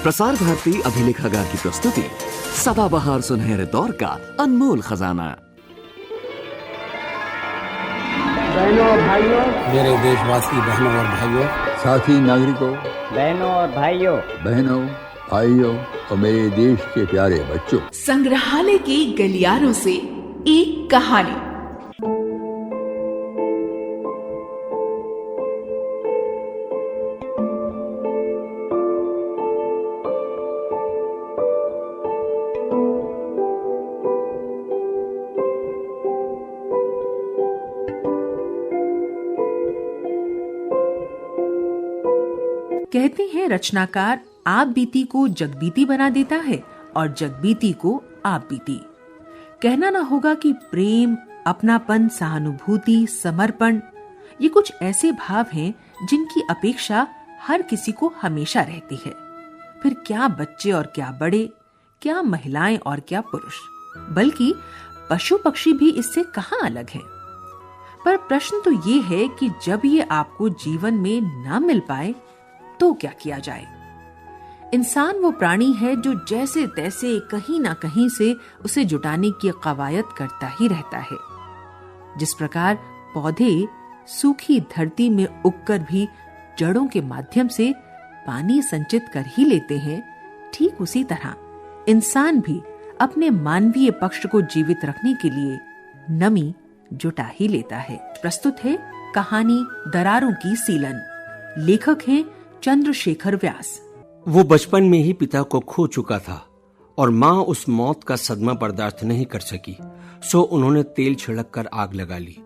प्रसार भारती अभिलेखागार की प्रस्तुति सदाबहार सुनहरे दौर का अनमोल खजाना। बहनों और भाइयों, मेरे देशवासी बहनों और भाइयों, साथी नागरिकों, बहनों और भाइयों, बहनों भाइयों और मेरे देश के प्यारे बच्चों, संग्रहालय के गलियारों से एक कहानी। कहते हैं रचनाकार आप बीती को जगबीती बना देता है और जगबीती को आप बीती। कहना ना होगा कि प्रेम, अपनापन, सहानुभूति, समर्पण ये कुछ ऐसे भाव हैं जिनकी अपेक्षा हर किसी को हमेशा रहती है। फिर क्या बच्चे और क्या बड़े, क्या महिलाएं और क्या पुरुष, बल्कि पशु पक्षी भी इससे कहां अलग हैं। पर प्रश्न तो ये है कि जब ये आपको जीवन में ना मिल पाए तो क्या किया जाए। इंसान वो प्राणी है जो जैसे तैसे कहीं ना कहीं से उसे जुटाने की कवायद करता ही रहता है। जिस प्रकार पौधे सूखी धरती में उगकर भी जड़ों के माध्यम से पानी संचित कर ही लेते हैं, ठीक उसी तरह इंसान भी अपने मानवीय पक्ष को जीवित रखने के लिए नमी जुटा ही लेता है। प्रस्तुत है कहानी दरारों की सीलन। लेखक हैं चंद्रशेखर व्यास। वो बचपन में ही पिता को खो चुका था और माँ उस मौत का सदमा बर्दाश्त नहीं कर सकी, सो उन्होंने तेल छिड़क कर आग लगा ली।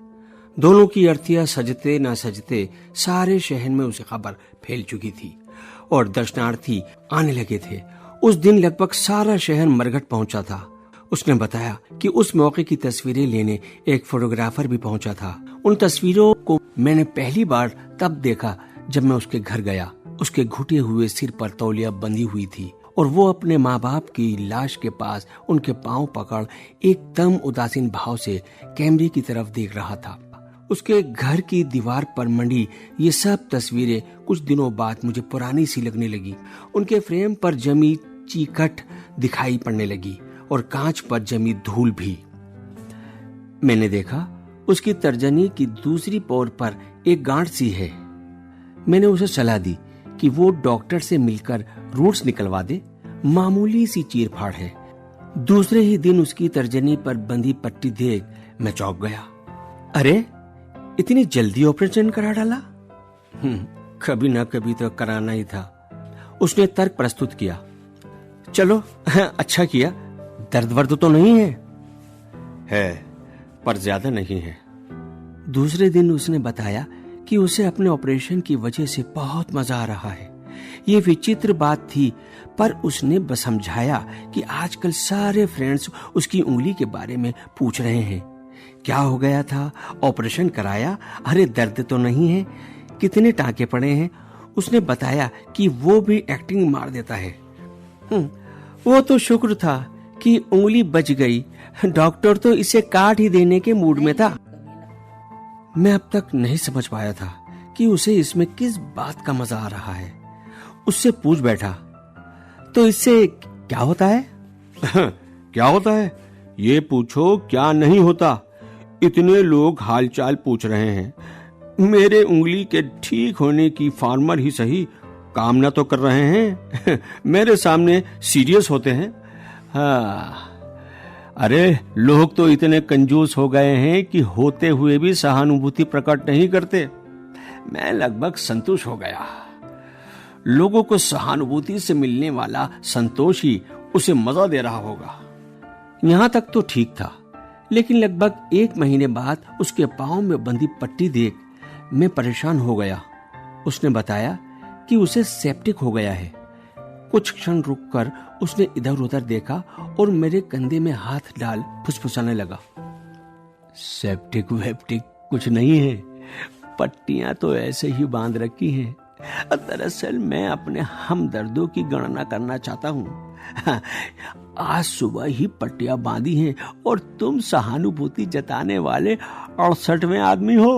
दोनों की अर्थियां सजते न सजते सारे शहर में उसे खबर फैल चुकी थी और दर्शनार्थी आने लगे थे। उस दिन लगभग सारा शहर मरघट पहुंचा था। उसने बताया कि उस मौके की तस्वीरें लेने एक फोटोग्राफर भी पहुंचा था। उन तस्वीरों को मैंने पहली बार तब देखा जब मैं उसके घर गया। उसके घुटे हुए सिर पर तौलिया बंधी हुई थी और वो अपने माँ बाप की लाश के पास उनके पांव पकड़ एकदम उदासीन भाव से कैमरे की तरफ देख रहा था। उसके घर की दीवार पर मंडी ये सब तस्वीरें कुछ दिनों बाद मुझे पुरानी सी लगने लगी। उनके फ्रेम पर जमी चीकट दिखाई पड़ने लगी और कांच पर जमी धूल भी। मैंने देखा उसकी तर्जनी की दूसरी पोर पर एक गांठ सी है। मैंने उसे सलाह दी कि वो डॉक्टर से मिलकर रूट्स निकलवा दे, मामूली सी चीरफाड़ है। दूसरे ही दिन उसकी तर्जनी पर बंधी पट्टी देख मैं चौंक गया। अरे, इतनी जल्दी ऑपरेशन करा डाला? कभी ना कभी तो कराना ही था। उसने तर्क प्रस्तुत किया। चलो अच्छा किया, दर्द वर्द तो नहीं है पर ज्यादा नहीं है। दूसरे दिन उसने बताया कि उसे अपने ऑपरेशन की वजह से बहुत मजा आ रहा है। ये विचित्र बात थी, पर उसने बस समझाया कि आजकल सारे फ्रेंड्स उसकी उंगली के बारे में पूछ रहे हैं। क्या हो गया था? ऑपरेशन कराया? अरे दर्द तो नहीं है? कितने टांके पड़े हैं? उसने बताया कि वो भी एक्टिंग मार देता है। वो तो शुक्र था कि उंगली बच गई, डॉक्टर तो इसे काट ही देने के मूड में था। मैं अब तक नहीं समझ पाया था कि उसे इसमें किस बात का मजा आ रहा है। उससे पूछ बैठा, तो इससे क्या होता है? क्या होता है? ये पूछो क्या नहीं होता। इतने लोग हालचाल पूछ रहे हैं। मेरे उंगली के ठीक होने की फार्मर ही सही काम ना तो कर रहे हैं। मेरे सामने सीरियस होते हैं। हाँ, अरे लोग तो इतने कंजूस हो गए हैं कि होते हुए भी सहानुभूति प्रकट नहीं करते। मैं लगभग संतुष्ट हो गया। लोगों को सहानुभूति से मिलने वाला संतोष ही उसे मजा दे रहा होगा। यहां तक तो ठीक था, लेकिन लगभग 1 महीने बाद उसके पांव में बंधी पट्टी देख मैं परेशान हो गया। उसने बताया कि उसे सेप्टिक हो गया है। कुछ क्षण रुककर उसने इधर उधर देखा और मेरे कंधे में हाथ डाल फुसफुसाने लगा। सेप्टिक वेप्टिक कुछ नहीं है, पट्टियां तो ऐसे ही बांध रखी हैं। दरअसल मैं अपने हमदर्दों की गणना करना चाहता हूँ। आज सुबह ही पट्टियां बांधी हैं और तुम सहानुभूति जताने वाले 68वें आदमी हो।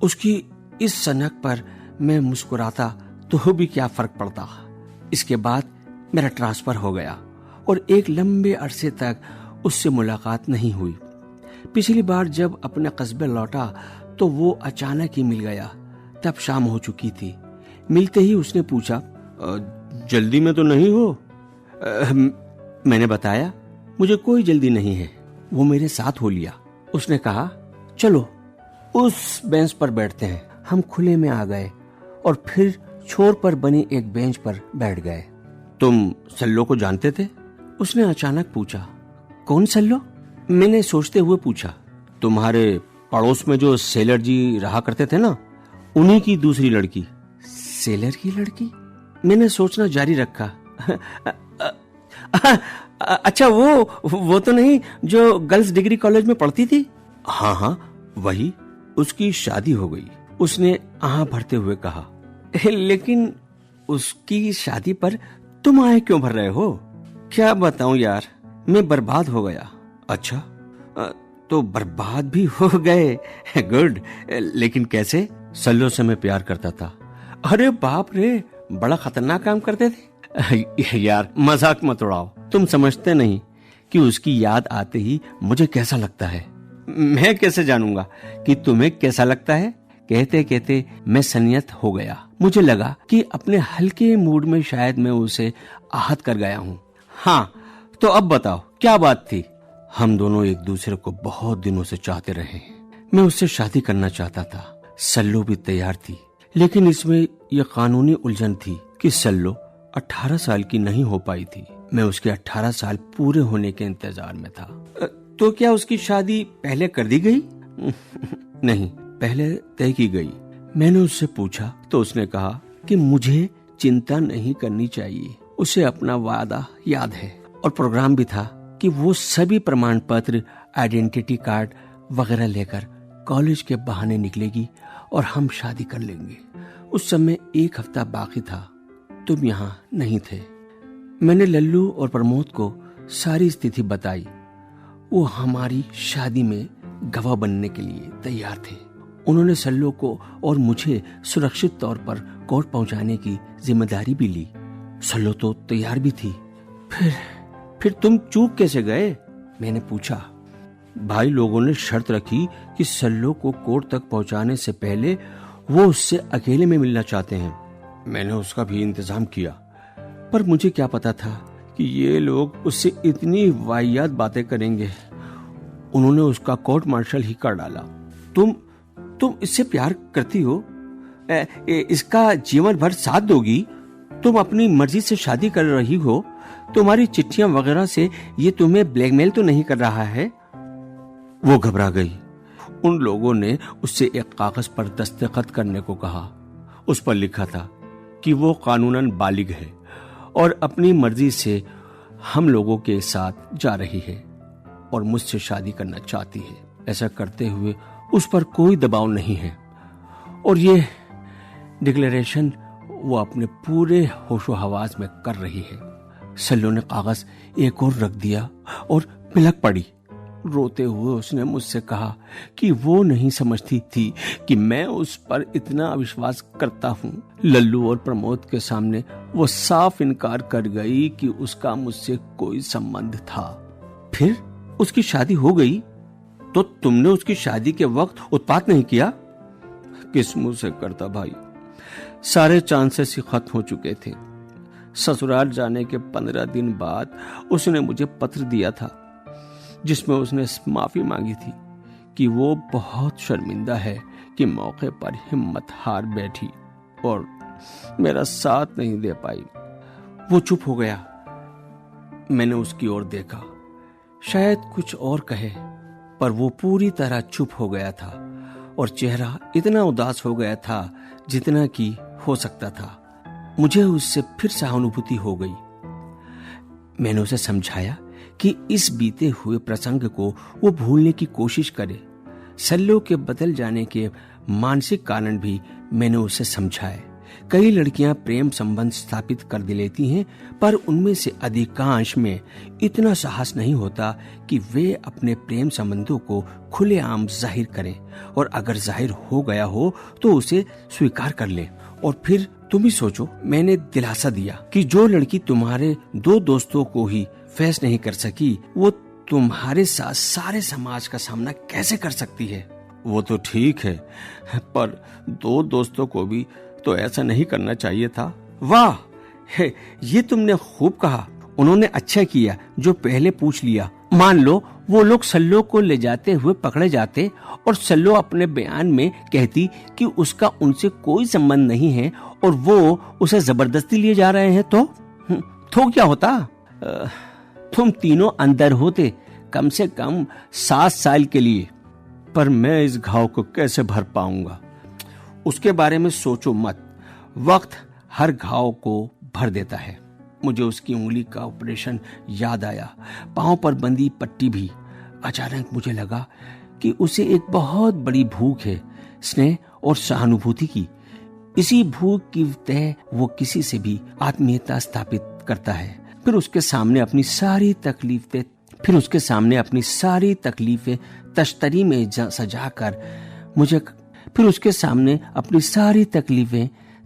उसकी इस सनक पर मैं मुस्कुराता तो भी क्या फर्क पड़ता। इसके बाद मेरा ट्रांसफर हो गया और एक लंबे अरसे तक उससे मुलाकात नहीं हुई। पिछली बार जब अपने कस्बे लौटा तो वो अचानक ही मिल गया। तब शाम हो चुकी थी। मिलते ही उसने पूछा, जल्दी में तो नहीं हो? मैंने बताया, मुझे कोई जल्दी नहीं है। वो मेरे साथ हो लिया। उसने कहा, चलो उस बेंच पर बैठते हैं। हम खुले में आ गए और फिर छोर पर बनी एक बेंच पर बैठ गए। तुम सल्लो को जानते थे? उसने अचानक पूछा। कौन सल्लो? मैंने सोचते हुए पूछा। तुम्हारे पड़ोस में जो सेलर जी रहा करते थे ना, उन्हीं की दूसरी लड़की। सेलर की लड़की? मैंने सोचना जारी रखा। अच्छा, वो तो नहीं जो गर्ल्स डिग्री कॉलेज में पढ़ती थी? हाँ, वही। उसकी शादी हो गई। उसने आह भरते हुए कहा। लेकिन उसकी शादी पर तुम आए क्यों भर रहे हो? क्या बताऊं यार, मैं बर्बाद हो गया। अच्छा, तो बर्बाद भी हो गए? गुड। लेकिन कैसे? सल्लो से मैं प्यार करता था। अरे बाप रे, बड़ा खतरनाक काम करते थे। यार मजाक मत उड़ाओ। तुम समझते नहीं कि उसकी याद आते ही मुझे कैसा लगता है। मैं कैसे जानूंगा कि तुम्हें कैसा लगता है? कहते कहते मैं संयत हो गया। मुझे लगा कि अपने हल्के मूड में शायद मैं उसे आहत कर गया हूँ। हाँ, तो अब बताओ क्या बात थी? हम दोनों एक दूसरे को बहुत दिनों से चाहते रहे। मैं उससे शादी करना चाहता था। सल्लो भी तैयार थी, लेकिन इसमें यह कानूनी उलझन थी कि सल्लो 18 साल की नहीं हो पाई थी। मैं उसके 18 साल पूरे होने के इंतजार में था। तो क्या उसकी शादी पहले कर दी गई? नहीं, पहले तय की गई। मैंने उससे पूछा तो उसने कहा कि मुझे चिंता नहीं करनी चाहिए। उसे अपना वादा याद है और प्रोग्राम भी था कि वो सभी प्रमाण पत्र, आइडेंटिटी कार्ड वगैरह लेकर कॉलेज के बहाने निकलेगी और हम शादी कर लेंगे। उस समय 1 हफ्ता बाकी था। तुम यहाँ नहीं थे। मैंने लल्लू और प्रमोद को सारी स्थिति बताई। वो हमारी शादी में गवाह बनने के लिए तैयार थे। उन्होंने सल्लो को और मुझे सुरक्षित तौर पर कोर्ट पहुंचाने की जिम्मेदारी भी ली। सल्लो तो तैयार भी थी। फिर तुम चूक कैसे गए? मैंने पूछा। भाई लोगों ने शर्त रखी कि सल्लो को कोर्ट तक पहुंचाने से पहले वो उससे अकेले में मिलना चाहते हैं। मैंने उसका भी इंतजाम किया, पर मुझे क्या पता था कि ये लोग उससे इतनी वाहियात बातें करेंगे। उन्होंने उसका कोर्ट मार्शल ही कर डाला। तुम इससे प्यार करती हो? इसका जीवन भर साथ दोगी? तुम अपनी मर्जी से शादी कर रही हो? तुम्हारी चिट्ठियां वगैरह से ये तुम्हें ब्लैकमेल तो नहीं कर रहा है? वो घबरा गई। उन लोगों ने उससे एक कागज पर दस्तखत करने को कहा। उस पर लिखा था कि वो कानूनन बालिग है और अपनी मर्जी से हम लोगों के साथ जा रही है और मुझसे शादी करना चाहती है। ऐसा करते हुए उस पर कोई दबाव नहीं है और ये डिक्लेरेशन वो अपने पूरे होशो हवास में कर रही है। सल्लो ने कागज एक और रख दिया और पिलक पड़ी। रोते हुए उसने मुझसे कहा कि वो नहीं समझती थी कि मैं उस पर इतना विश्वास करता हूँ। लल्लू और प्रमोद के सामने वो साफ इनकार कर गई कि उसका मुझसे कोई संबंध था। फिर उसकी शादी हो गई तो तुमने उसकी शादी के वक्त उत्पात नहीं किया? किस मुंह से करता भाई? सारे चांसेस ही खत्म हो चुके थे। ससुराल जाने के 15 दिन बाद उसने मुझे पत्र दिया था जिसमें उसने माफी मांगी थी कि वो बहुत शर्मिंदा है कि मौके पर हिम्मत हार बैठी और मेरा साथ नहीं दे पाई। वो चुप हो गया। मैंने उसकी ओर देखा, शायद कुछ और कहे, पर वो पूरी तरह चुप हो गया था और चेहरा इतना उदास हो गया था जितना कि हो सकता था। मुझे उससे फिर सहानुभूति हो गई। मैंने उसे समझाया कि इस बीते हुए प्रसंग को वो भूलने की कोशिश करे। सल्लो के बदल जाने के मानसिक कारण भी मैंने उसे समझाए। कई लड़कियां प्रेम संबंध स्थापित कर लेती हैं, पर उनमें से अधिकांश में इतना साहस नहीं होता कि वे अपने प्रेम संबंधों को खुलेआम जाहिर करें और अगर जाहिर हो गया हो तो उसे स्वीकार कर लें और फिर तुम ही सोचो, मैंने दिलासा दिया कि जो लड़की तुम्हारे 2 दोस्तों को ही फेस नहीं कर सकी, वो तुम्हारे साथ सारे समाज का सामना कैसे कर सकती है। वो तो ठीक है, पर 2 दोस्तों को भी तो ऐसा नहीं करना चाहिए था। वाह, ये तुमने खूब कहा। उन्होंने अच्छा किया जो पहले पूछ लिया। मान लो वो लोग सल्लो को ले जाते हुए पकड़े जाते और सल्लो अपने बयान में कहती कि उसका उनसे कोई संबंध नहीं है और वो उसे जबरदस्ती लिए जा रहे हैं, तो क्या होता? तुम तीनों अंदर होते कम से कम 7 साल के लिए। पर मैं इस घाव को कैसे भर पाऊंगा? उसके बारे में सोचो मत, वक्त हर घाव को भर देता है। मुझे उसकी उंगली का ऑपरेशन याद आया, पांव पर बंदी पट्टी भी। अचानक मुझे लगा कि उसे एक बहुत बड़ी भूख है, स्नेह और सहानुभूति की। इसी भूख की तह वो किसी से भी आत्मीयता स्थापित करता है। फिर उसके सामने अपनी सारी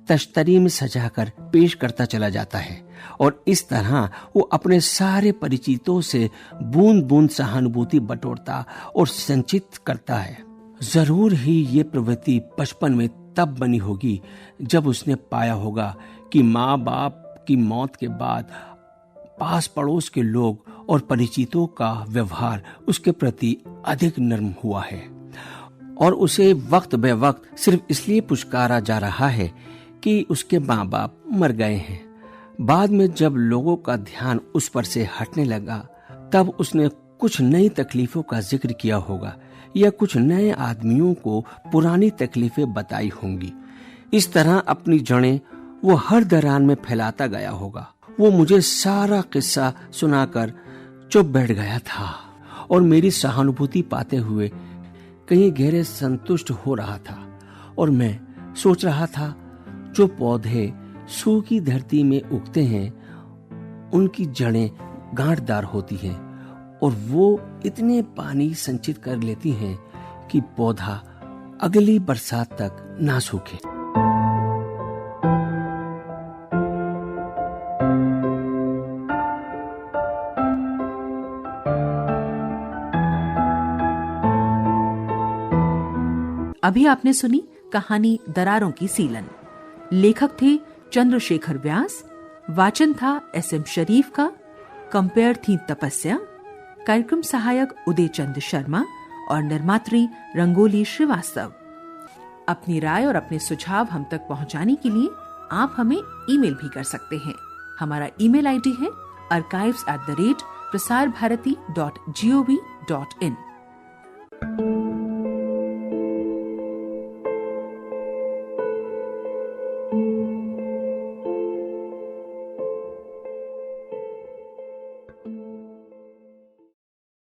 तश्तरी में सजाकर पेश करता चला जाता है और इस तरह वो अपने सारे परिचितों से बूंद बूंद सहानुभूति बटोरता और संचित करता है। जरूर ही ये प्रवृत्ति बचपन में तब बनी होगी जब उसने पाया होगा कि माँ बाप की मौत के बाद पास पड़ोस के लोग और परिचितों का व्यवहार उसके प्रति अधिक नर्म हुआ है और उसे वक्त बे वक्त सिर्फ इसलिए पुचकारा जा रहा है कि उसके माँ बाप मर गए हैं। बाद में जब लोगों का ध्यान उस पर से हटने लगा, तब उसने कुछ नई तकलीफों का जिक्र किया होगा या कुछ नए आदमियों को पुरानी तकलीफें बताई होंगी। इस तरह अपनी जड़ें वो हर दरान में फैलाता गया होगा। वो मुझे सारा किस्सा सुनाकर चुप बैठ गया था और मेरी सहानुभूति पाते हुए कहीं गहरे संतुष्ट हो रहा था। और मैं सोच रहा था, जो पौधे सूखी धरती में उगते हैं उनकी जड़ें गांठदार होती हैं और वो इतने पानी संचित कर लेती हैं कि पौधा अगली बरसात तक ना सूखे। अभी आपने सुनी कहानी दरारों की सीलन। लेखक थे चंद्रशेखर व्यास, वाचन था SM शरीफ का, कंपेयर थी तपस्या, कार्यक्रम सहायक उदय चंद शर्मा और निर्मात्री रंगोली श्रीवास्तव। अपनी राय और अपने सुझाव हम तक पहुंचाने के लिए आप हमें ईमेल भी कर सकते हैं। हमारा ईमेल आईडी है archives@prasarbharati.gov.in।